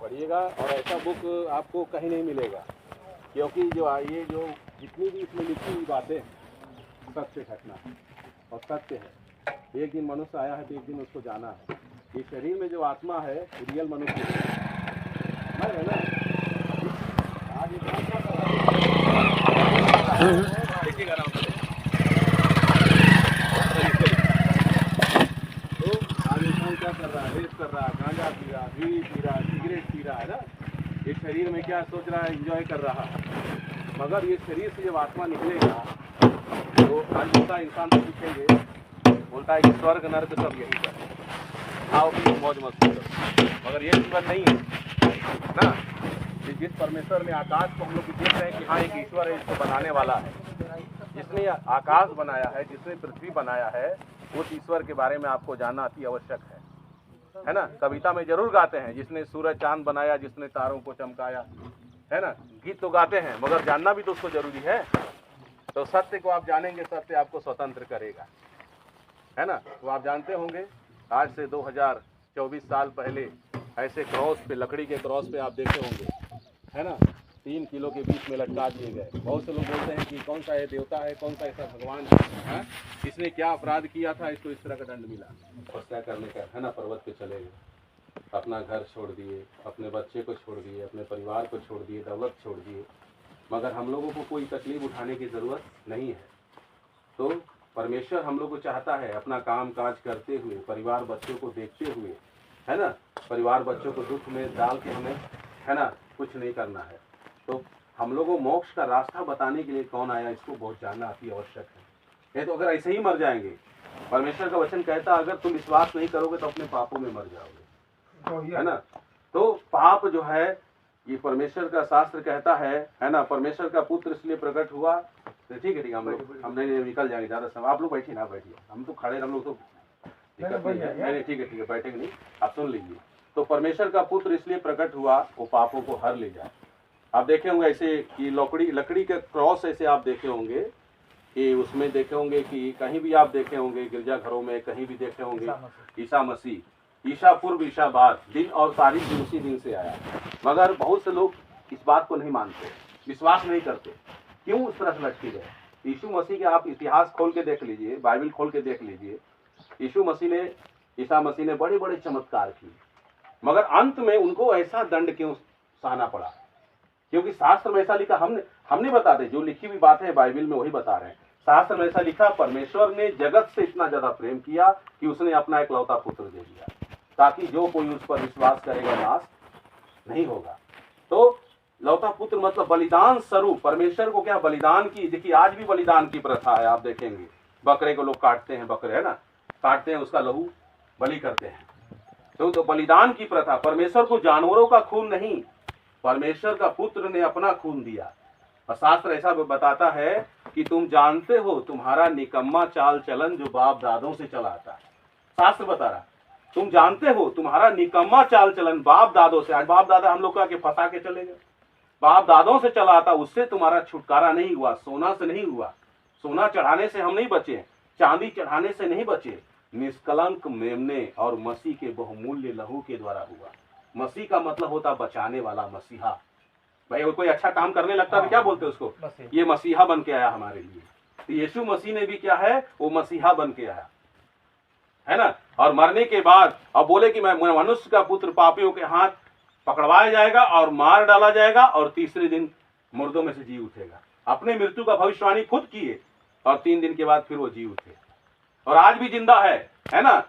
पढ़िएगा और ऐसा बुक आपको कहीं नहीं मिलेगा, क्योंकि ये जो जितनी भी इसमें लिखी हुई बातें सत्य घटना है और सत्य है। एक दिन मनुष्य आया है तो एक दिन उसको जाना है। ये शरीर में जो आत्मा है रियल मनुष्य है ना। आज देखिएगा आराम से। तो आज इंसान क्या कर रहा है? रेप कर रहा है, गांजा पी रहा है, बीड़ी पी रहा है, सिगरेट पी रहा है ना। ये शरीर में क्या सोच रहा है? एंजॉय कर रहा है। मगर ये शरीर से जब आत्मा निकलेगा तो आज इंसान से पूछेंगे, बोलता है कि स्वर्ग नर्क सब यही पर आओ भी मौज मस्ती करो, मगर ये जीवन नहीं है ना। जिस परमेश्वर ने आकाश को हम लोग देख रहे हैं कि हाँ एक ईश्वर है, इसको बनाने वाला है, जिसने आकाश बनाया है, जिसने पृथ्वी बनाया है, उस ईश्वर के बारे में आपको जानना अति आवश्यक है ना। कविता में जरूर गाते हैं, जिसने सूरज चांद बनाया, जिसने तारों को चमकाया, है ना। गीत तो गाते हैं, मगर जानना भी तो उसको जरूरी है। तो सत्य को आप जानेंगे, सत्य आपको स्वतंत्र करेगा, है ना। तो आप जानते होंगे आज से 2024 साल पहले ऐसे क्रॉस पे, लकड़ी के क्रॉस पे आप देखे होंगे, है ना, 3 किलो के बीच में लटका दिए गए। बहुत से लोग बोलते हैं कि कौन सा ये देवता है, कौन सा ऐसा भगवान है, इसने क्या अपराध किया था, इसको इस तरह का दंड मिला। और क्या करने का है ना, पर्वत पे चले गए, अपना घर छोड़ दिए, अपने बच्चे को छोड़ दिए, अपने परिवार को छोड़ दिए, दौलत छोड़ दिए, मगर हम लोगों को कोई तकलीफ उठाने की ज़रूरत नहीं है। तो परमेश्वर हम लोग को चाहता है अपना काम काज करते हुए, परिवार बच्चों को देखते हुए, है ना, परिवार बच्चों को दुख में डाल के हमें, है ना, कुछ नहीं करना है। तो हम लोगों को मोक्ष का रास्ता बताने के लिए कौन आया, इसको बहुत जानना अति आवश्यक है। नहीं तो अगर ऐसे ही मर जाएंगे, परमेश्वर का वचन कहता है अगर तुम विश्वास नहीं करोगे तो अपने पापों में मर जाओगे, है ना। तो पाप जो है ये परमेश्वर का शास्त्र कहता है ना, परमेश्वर का पुत्र इसलिए प्रकट हुआ। तो ठीक है, हम लोग हम नहीं निकल जाएंगे ज़्यादा समय। आप लोग बैठिए ना, बैठिए, हम तो खड़े, हम लोग तो दिक्कत नहीं है। नहीं ठीक है, बैठेंगे नहीं, आप सुन लीजिए। तो परमेश्वर का पुत्र इसलिए प्रकट हुआ वो पापों को हर ले जाए। आप देखे होंगे ऐसे कि लकड़ी के क्रॉस ऐसे आप देखे होंगे कि उसमें देखे होंगे कि कहीं भी आप देखे होंगे, गिरजाघरों में कहीं भी देखे होंगे ईसा मसीह, ईसा पूर्व ईसा बाद, दिन और तारीख भी उसी दिन से आया। मगर बहुत से लोग इस बात को नहीं मानते, विश्वास नहीं करते। क्यों उस तरह से लटके गए? यीशु मसीह के आप इतिहास खोल के देख लीजिए, बाइबल खोल के देख लीजिए, ईसा मसीह ने बड़े बड़े चमत्कार किए, मगर अंत में उनको ऐसा दंड क्यों सहना पड़ा? क्योंकि शास्त्र में ऐसा लिखा, हमने बताते, जो लिखी हुई बात है बाइबल में वही बता रहे हैं। शास्त्र में ऐसा लिखा, परमेश्वर ने जगत से इतना ज्यादा प्रेम किया कि उसने अपना इकलौता पुत्र दे दिया, ताकि जो कोई उस पर विश्वास करेगा नाश नहीं होगा। तो लौता पुत्र मतलब बलिदान स्वरूप। परमेश्वर को क्या बलिदान की, देखिए आज भी बलिदान की प्रथा है, आप देखेंगे बकरे को लोग काटते हैं, बकरे है ना, काटते हैं, उसका लहू बलि करते हैं। तो बलिदान की प्रथा। परमेश्वर को जानवरों का खून नहीं, परमेश्वर का पुत्र ने अपना खून दिया। और शास्त्र ऐसा बताता है कि तुम जानते हो तुम्हारा निकम्मा चाल चलन जो बाप दादों से चला आता है। शास्त्र बता रहा, तुम जानते हो तुम्हारा निकम्मा चाल चलन बाप दादों से। आज बाप दादा हम लोग का के फंसा के चले गए, बाप दादों से चला आता, उससे तुम्हारा छुटकारा नहीं हुआ, सोना से नहीं हुआ, सोना चढ़ाने से हम नहीं बचे, चांदी चढ़ाने से नहीं बचे, निष्कलंक मेमने और मसीह के बहुमूल्य लहू के द्वारा हुआ। मसीह का मतलब होता बचाने वाला, मसीहा। भाई कोई अच्छा काम करने लगता है तो क्या बोलते हैं उसको? ये मसीहा बन के आया हमारे लिए। तो यीशु मसीह ने भी क्या है, वो मसीहा बन के आया, है ना। और मरने के बाद अब बोले कि मैं मनुष्य का पुत्र पापियों के हाथ पकड़वाया जाएगा और मार डाला जाएगा और तीसरे दिन मुर्दों में से जी उठेगा। अपने मृत्यु का भविष्यवाणी खुद किए और 3 दिन के बाद फिर वो जी उठे और आज भी जिंदा है ना।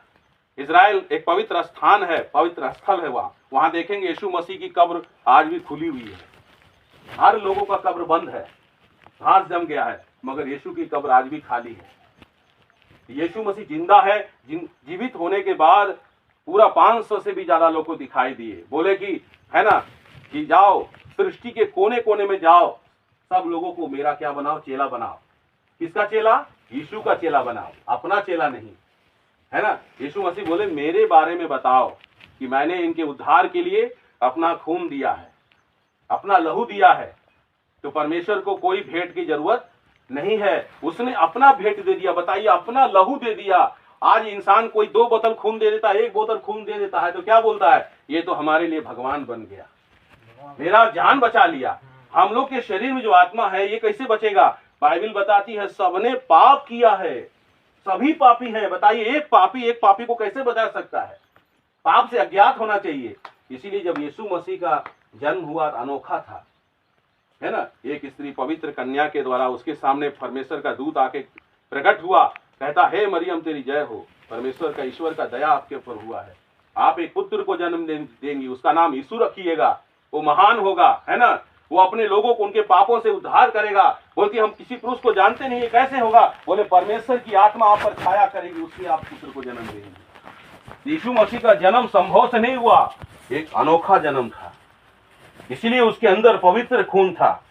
इजराइल एक पवित्र स्थान है, पवित्र स्थल है, वहां देखेंगे यीशु मसीह की कब्र आज भी खुली हुई है। हर लोगों का कब्र बंद है, घास जम गया है, मगर यीशु की कब्र आज भी खाली है। यीशु मसीह जिंदा है। जीवित होने के बाद पूरा 500 से भी ज्यादा लोग को दिखाई दिए। बोले कि है ना कि जाओ सृष्टि के कोने कोने में जाओ, सब लोगों को मेरा क्या बनाओ, चेला बनाओ। किसका चेला? यीशु का चेला बनाओ, अपना चेला नहीं, है ना। यीशु मसीह बोले मेरे बारे में बताओ कि मैंने इनके उद्धार के लिए अपना खून दिया है, अपना लहू दिया है। तो परमेश्वर को कोई भेंट की जरूरत नहीं है, उसने अपना भेंट दे दिया। बताइए, अपना लहू दे दिया। आज इंसान कोई 2 बोतल खून दे देता है, 1 बोतल खून दे देता है, तो क्या बोलता है, ये तो हमारे लिए भगवान बन गया, मेरा जान बचा लिया। हम लोग के शरीर में जो आत्मा है ये कैसे बचेगा? बाइबल बताती है सबने पाप किया है, सभी पापी हैं। बताइए, एक पापी को कैसे बचा सकता है? पाप से अज्ञात होना चाहिए। इसीलिए जब यीशु मसीह का जन्म हुआ अनोखा था, है ना, एक स्त्री पवित्र कन्या के द्वारा उसके सामने परमेश्वर का दूत आके प्रकट हुआ, कहता हे मरियम तेरी जय हो, परमेश्वर का, ईश्वर का दया आपके ऊपर हुआ है, आप एक पुत्र को जन्म देंगी, उसका नाम यीशु रखिएगा, वो महान होगा, है ना, वो अपने लोगों को उनके पापों से उद्धार करेगा। बोलती हम किसी पुरुष को जानते नहीं, कैसे होगा? बोले परमेश्वर की आत्मा आप पर छाया करेगी, उससे आप पुत्र को जन्म देंगे। यीशु मसीह का जन्म संभव से नहीं हुआ, एक अनोखा जन्म था, इसीलिए उसके अंदर पवित्र खून था,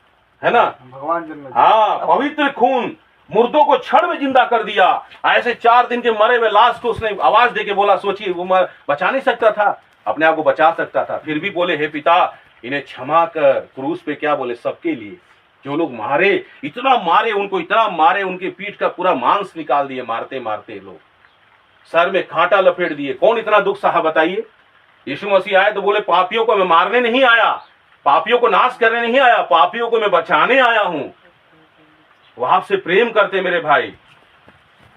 है ना, भगवान जन्म। हाँ, पवित्र खून मुर्दों को क्षण में जिंदा कर दिया। ऐसे 4 दिन के मरे हुए लाश को उसने आवाज देके बोला, सोचिए, वो बचा नहीं सकता था, अपने आप को बचा सकता था, फिर भी बोले हे पिता इन्हें क्षमा कर। क्रूस पे क्या बोले? सबके लिए। जो लोग मारे, इतना मारे उनको, इतना मारे, उनके पीठ का पूरा मांस निकाल दिए, मारते मारते लोग सर में कांटा लपेट दिए। कौन इतना दुख सहा? बताइए। यीशु मसीह आए तो बोले पापियों को मैं मारने नहीं आया, पापियों को नाश करने नहीं आया, पापियों को मैं बचाने आया हूं। वो आपसे प्रेम करते मेरे भाई,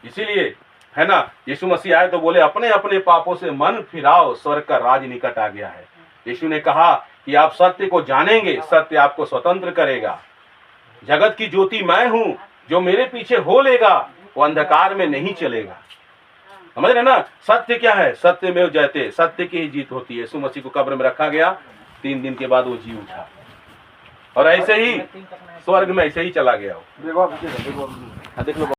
इसीलिए, है ना, यीशु मसीह आए तो बोले अपने अपने पापों से मन फिराओ, स्वर्ग का राज निकट आ गया है। यीशु ने कहा कि आप सत्य को जानेंगे, सत्य आपको स्वतंत्र करेगा। जगत की ज्योति मैं हूं, जो मेरे पीछे हो लेगा वो अंधकार में नहीं चलेगा। समझ रहे ना? सत्य क्या है? सत्य में जयते, सत्य की ही जीत होती है। यीशु मसीह को कब्र में रखा गया, 3 दिन के बाद वो जी उठा, और ऐसे ही स्वर्ग में ऐसे ही चला गया। देखो, देख लो।